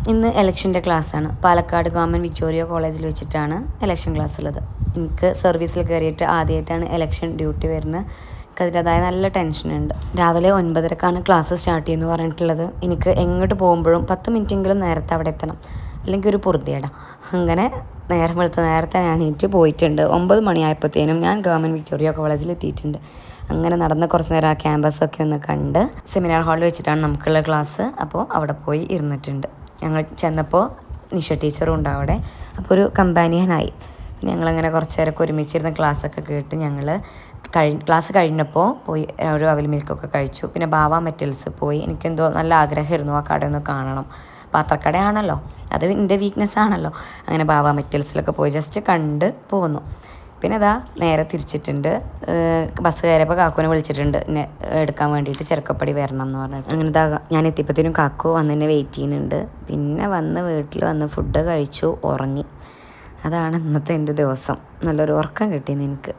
ഇന്ന് ഇലക്ഷൻ്റെ ക്ലാസ്സാണ്. പാലക്കാട് ഗവൺമെൻറ് വിക്ടോറിയ കോളേജിൽ വെച്ചിട്ടാണ് ഇലക്ഷൻ ക്ലാസ് ഉള്ളത്. എനിക്ക് സർവീസിൽ കയറിയിട്ട് ആദ്യമായിട്ടാണ് ഇലക്ഷൻ ഡ്യൂട്ടി വരുന്നത്. എനിക്ക് അതിൻ്റെതായ നല്ല ടെൻഷനുണ്ട്. രാവിലെ 9:30ക്കാണ് ക്ലാസ് സ്റ്റാർട്ട് ചെയ്യുമെന്ന് പറഞ്ഞിട്ടുള്ളത്. എനിക്ക് എങ്ങോട്ട് പോകുമ്പോഴും 10 മിനിറ്റെങ്കിലും നേരത്തെ അവിടെ എത്തണം, അല്ലെങ്കിൽ ഒരു പൊറുതിയേടാ. അങ്ങനെ നേരം വെളുത്ത നേരത്തെ ഞാൻ എണീറ്റ് പോയിട്ടുണ്ട്. 9 മണിയായപ്പോഴത്തേനും ഞാൻ ഗവൺമെൻറ് വിക്ടോറിയ കോളേജിൽ എത്തിയിട്ടുണ്ട്. അങ്ങനെ നടന്ന് കുറച്ച് നേരം ആ ക്യാമ്പസൊക്കെ ഒന്ന് കണ്ട്, സെമിനാർ ഹാളിൽ വെച്ചിട്ടാണ് നമുക്കുള്ള ക്ലാസ്. അപ്പോൾ അവിടെ പോയി ഇരുന്നിട്ടുണ്ട്. ഞങ്ങൾ ചെന്നപ്പോൾ നിഷ ടീച്ചറും ഉണ്ട് അവിടെ. അപ്പോൾ ഒരു കമ്പാനിയനായി. ഞങ്ങളങ്ങനെ കുറച്ച് നേരമൊക്കെ ഒരുമിച്ചിരുന്ന ക്ലാസ്സൊക്കെ കേട്ട് ഞങ്ങൾ ക്ലാസ് കഴിഞ്ഞപ്പോൾ പോയി ഒരു അവിൽ മിൽക്കൊക്കെ കഴിച്ചു. പിന്നെ ബാവ മെറ്റൽസ് പോയി. എനിക്കെന്തോ നല്ല ആഗ്രഹമായിരുന്നു ആ കട ഒന്ന് കാണണം. പാത്രക്കടയാണല്ലോ, അത് എൻ്റെ വീക്ക്നെസ് ആണല്ലോ. അങ്ങനെ ബാവ മെറ്റൽസിലൊക്കെ പോയി ജസ്റ്റ് കണ്ട് പോന്നു. പിന്നെ അതാ നേരെ തിരിച്ചിട്ടുണ്ട്. ബസ് കയറിയപ്പോൾ കാക്കുവിനെ വിളിച്ചിട്ടുണ്ട് എന്നെ എടുക്കാൻ വേണ്ടിയിട്ട്, ചെറുക്കപ്പടി വരണം എന്ന് പറഞ്ഞിട്ട്. അങ്ങനെ ഇതാ ഞാൻ എത്തിയപ്പോഴത്തേനും കാക്കു വന്ന് എന്നെ വെയിറ്റ് ചെയ്യുന്നുണ്ട്. പിന്നെ വന്ന് വീട്ടിൽ വന്ന് ഫുഡ് കഴിച്ചു, ഉറങ്ങി. അതാണ് ഇന്നത്തെ എൻ്റെ ദിവസം. നല്ലൊരു ഉറക്കം കിട്ടിയെന്ന് എനിക്ക്.